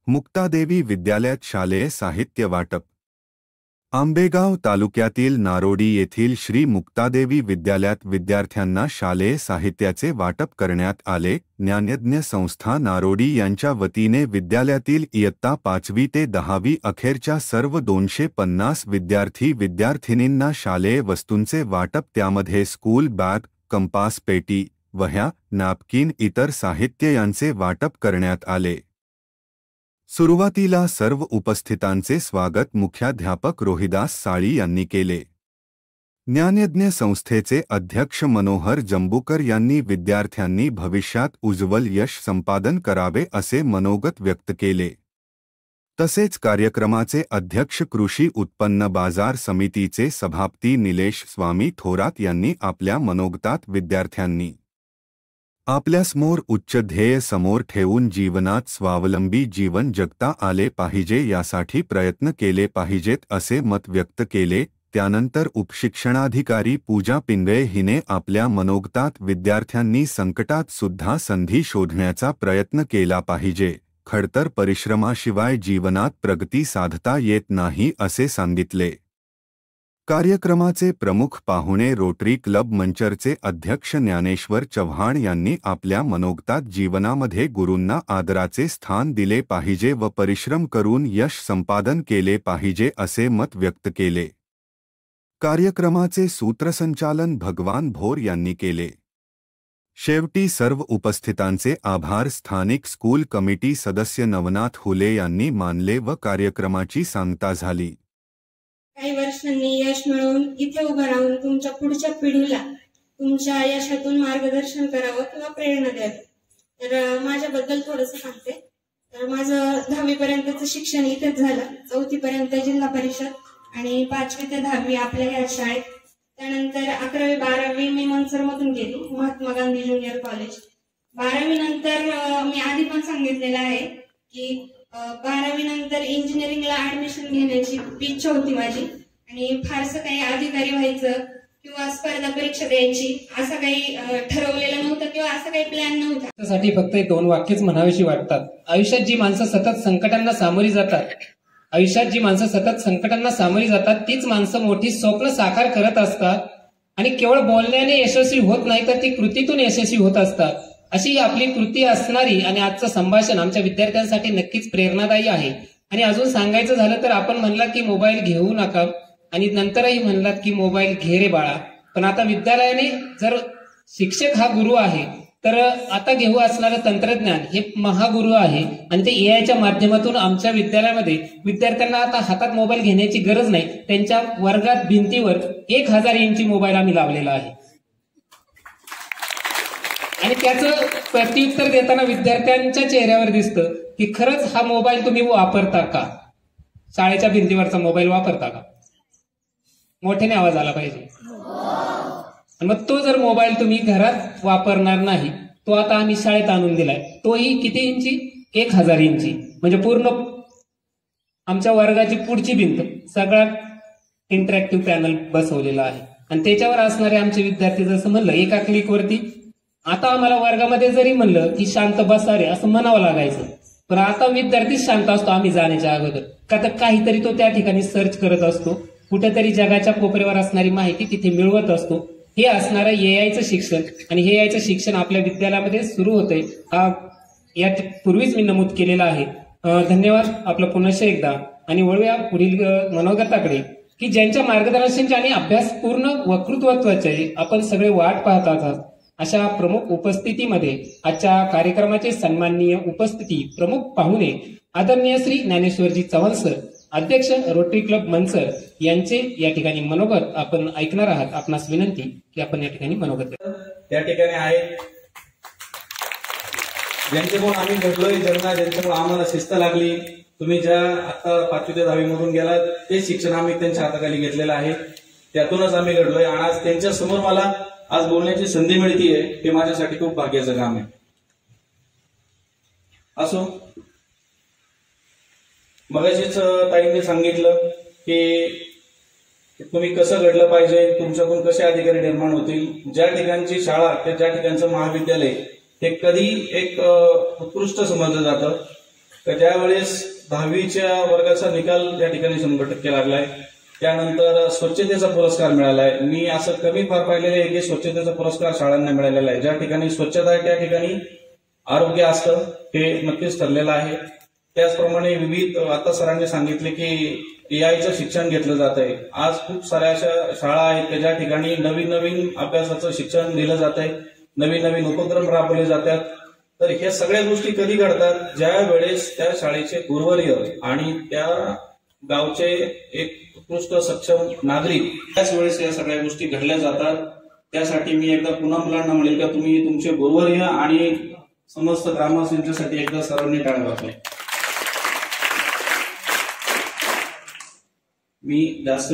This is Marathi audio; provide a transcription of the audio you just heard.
मुक्तादेवी विद्यालयात शालेय साहित्य वाटप. आंबेगाव तालुक्यातील नारोडी येथील श्री मुक्तादेवी विद्यालयात विद्यार्थ्यांना शालेय साहित्याचे वाटप करण्यात आले. ज्ञानयज्ञ संस्था नारोडी यांच्या वतीने विद्यालयातील इयत्ता 5वी ते 10वी अखेरच्या सर्व 250 विद्यार्थी विद्यार्थिनींना शालेय वस्तूंचे वाटप, त्यामध्ये स्कूल बॅग, कंपास पेटी, वह्या, नॅपकिन, इतर साहित्य यांचे वाटप करण्यात आले. सुरुवातीला सर्व उपस्थितांचे स्वागत मुख्याध्यापक रोहिदास साळी यांनी केले. ज्ञानयज्ञ संस्थेचे अध्यक्ष मनोहर जंबूकर यांनी विद्यार्थ्यांनी भविष्यात उज्ज्वल यश संपादन करावे असे मनोगत व्यक्त केले. तसेच कार्यक्रमाचे अध्यक्ष कृषी उत्पन्न बाजार समितीचे सभापती निलेश स्वामी थोरात यांनी आपल्या मनोगतात विद्यार्थ्यांनी आपल्यासमोर उच्च ध्येय समोर ठेवून जीवनात स्वावलंबी जीवन जगता आले पाहिजे यासाठी प्रयत्न केले पाहिजेत असे मत व्यक्त केले. त्यानंतर उपशिक्षणाधिकारी पूजा पिंगळे हिने आपल्या मनोगतात विद्यार्थ्यांनी संकटात सुद्धा संधी शोधण्याचा प्रयत्न केला पाहिजे, खडतर परिश्रमाशिवाय जीवनात प्रगती साधता येत नाही असे सांगितले. कार्यक्रमाचे प्रमुख पाहुणे रोटरी क्लब मंचरचे अध्यक्ष ज्ञानेश्वर चव्हाण यांनी आपल्या मनोगतात जीवनामध्ये गुरूंना आदराचे स्थान दिले पाहिजे व परिश्रम करून यश संपादन केले पाहिजे असे मत व्यक्त केले. कार्यक्रमाचे सूत्रसंचालन भगवान भोर यांनी केले. शेवटी सर्व उपस्थितांचे आभार स्थानिक स्कूल कमिटी सदस्य नवनाथ हुले यांनी मानले व कार्यक्रमाची सांगता झाली. काही वर्षांनी यश मिळवून इथे उभं राहून तुमच्या पुढच्या पिढीला तुमच्या यशातून मार्गदर्शन करावं किंवा प्रेरणा द्यावी. तर माझ्याबद्दल थोडंसं सांगते. तर माझं 10वी पर्यंतचं शिक्षण इथेच झालं. 4थी पर्यंत जिल्हा परिषद आणि 5वी ते 10वी आपल्या या शाळेत. त्यानंतर 11वी 12वी मी मनसरमधून गेली, महात्मा गांधी ज्युनियर कॉलेज. 12वी नंतर मी आधी पण सांगितलेलं आहे की 12वी नंतर इंजिनिअरिंगला ऍडमिशन घेण्याची इच्छा होती माझी आणि फारसं काही अधिकारी व्हायचं किंवा स्पर्धा परीक्षा द्यायची असं काही ठरवलेलं नव्हतं किंवा असं काही प्लॅन नव्हता. त्यासाठी फक्त 2 वाक्यच म्हणावीशी वाटतात. आयुष्यात जी माणसं सतत संकटांना सामोरी जातात तीच माणसं मोठी स्वप्न साकार करत असतात आणि केवळ बोलण्याने यशस्वी होत नाही तर ती कृतीतून यशस्वी होत असतात. अशी आपली कृती असणारी आणि आजचं संभाषण आमच्या विद्यार्थ्यांसाठी नक्कीच प्रेरणादायी आहे. आणि अजून सांगायचं झालं तर आपण म्हणलात की मोबाईल घेऊ नका आणि नंतरही म्हणलात की मोबाईल घे रे बाळा. पण आता विद्यालयाने जर शिक्षक हा गुरु आहे तर आता घेऊ असणारं तंत्रज्ञान हे महागुरु आहे आणि ते एआयच्या माध्यमातून आमच्या विद्यालयामध्ये विद्यार्थ्यांना आता हातात मोबाईल घेण्याची गरज नाही. त्यांच्या वर्गात भिंतीवर 1000 इंची मोबाईल आम्ही लावलेला आहे आणि त्याचं प्रत्युत्तर देताना विद्यार्थ्यांच्या चेहऱ्यावर दिसतं की खरंच हा मोबाईल तुम्ही वापरता का, शाळेच्या भिंतीवरचा मोबाईल वापरता का. मोठ्याने आवाज आला पाहिजे. आणि मग तो जर मोबाईल तुम्ही घरात वापरणार नाही, तो आता आम्ही शाळेत आणून दिलाय, तोही किती इंची, 1000 इंची, म्हणजे पूर्ण आमच्या वर्गाची पुढची भिंत सगळा इंटरॅक्टिव्ह पॅनल बसवलेला आहे आणि त्याच्यावर असणारे आमचे विद्यार्थी जसं म्हणलं एका क्लिकवरती. आता आम्हाला वर्गामध्ये जरी म्हणलं की शांत बसा रे असं म्हणावं लागायचं, पण आता विद्यार्थी शांत असतो आम्ही जाण्याच्या अगोदर, का तर काहीतरी तो त्या ठिकाणी सर्च करत असतो, कुठेतरी जगाच्या कोपऱ्यावर असणारी माहिती तिथे मिळवत असतो. हे असणारं एआयचं शिक्षण आणि हे एआयचं शिक्षण आपल्या विद्यालयामध्ये सुरू होतंय. या पूर्वीच मी नमूद केलेलं आहे. धन्यवाद आपलं पुनश्च एकदा. आणि वळूया पुढील मनोगताकडे की ज्यांच्या मार्गदर्शनाचे आणि अभ्यासपूर्ण वक्तृत्वाचे आपण सगळे वाट पाहत आहात. अशा प्रमुख उपस्थितीमध्ये आजच्या कार्यक्रमाचे सन्माननीय उपस्थिती प्रमुख पाहुणे आदरणीय श्री ज्ञानेश्वरजी चव्हाण सर, अध्यक्ष रोटरी क्लब मंचर यांचे या ठिकाणी मनोगत आपण ऐकणार आहात. आपणास विनंती की आपण या ठिकाणी मनोगत या ठिकाणी आहेत ज्यांच्यामुळे आम्ही घडलोय जगना, ज्यांच्यामुळे आम्हाला शिस्त लागली. तुम्ही ज्या आता 5वी ते 10वी मधून गेलात ते शिक्षण आम्ही त्यांच्या हाताखाली घेतलेलं आहे, त्यातूनच आम्ही घडलोय आणि आज त्यांच्या समोर मला आज बोलण्याची संधी मिळतीये हे माझ्यासाठी खूप भाग्याचं काम आहे. असो, मगाशीच ताईंनी सांगितलं की तुम्ही कसं घडलं पाहिजे, तुमच्याकडून कसे अधिकारी निर्माण होतील. ज्या ठिकाणची शाळा ज्या ठिकाणचं महाविद्यालय हे कधी एक उत्कृष्ट समजलं जातं की ज्या वेळेस 10वीच्या वर्गाचा निकाल या ठिकाणी 100% लागलाय, त्यानंतर स्वच्छतेचा पुरस्कार मिळालाय. मी असं कमी फार पाहिलेलं आहे की स्वच्छतेचा पुरस्कार शाळांना मिळालेला आहे. ज्या ठिकाणी स्वच्छता आहे त्या ठिकाणी आरोग्य असतं, हे नक्कीच ठरलेलं आहे. त्याचप्रमाणे विविध, आता सरांनी सांगितले की एआयचं शिक्षण घेतलं जात आहे. आज खूप साऱ्या अशा शाळा आहेत की ज्या ठिकाणी नवीन नवीन अभ्यासाचं शिक्षण दिलं जात आहे, नवीन नवीन उपक्रम राबवले जातात. तर ह्या सगळ्या गोष्टी कधी घडतात, ज्या वेळेस त्या शाळेचे गुरुवर्य आणि त्या गावचे एक उत्कृष्ट सक्षम नागरिक त्याच वेळेस या सगळ्या गोष्टी घडल्या जातात. त्यासाठी मी एकदा पुन्हा मुलांना म्हणेल का तुम्ही तुमचे गुरुवर्य आणि समस्त ग्रामवासींच्यासाठी एकदा सर्वांनी टाळ्या वाजवा. मी जास्त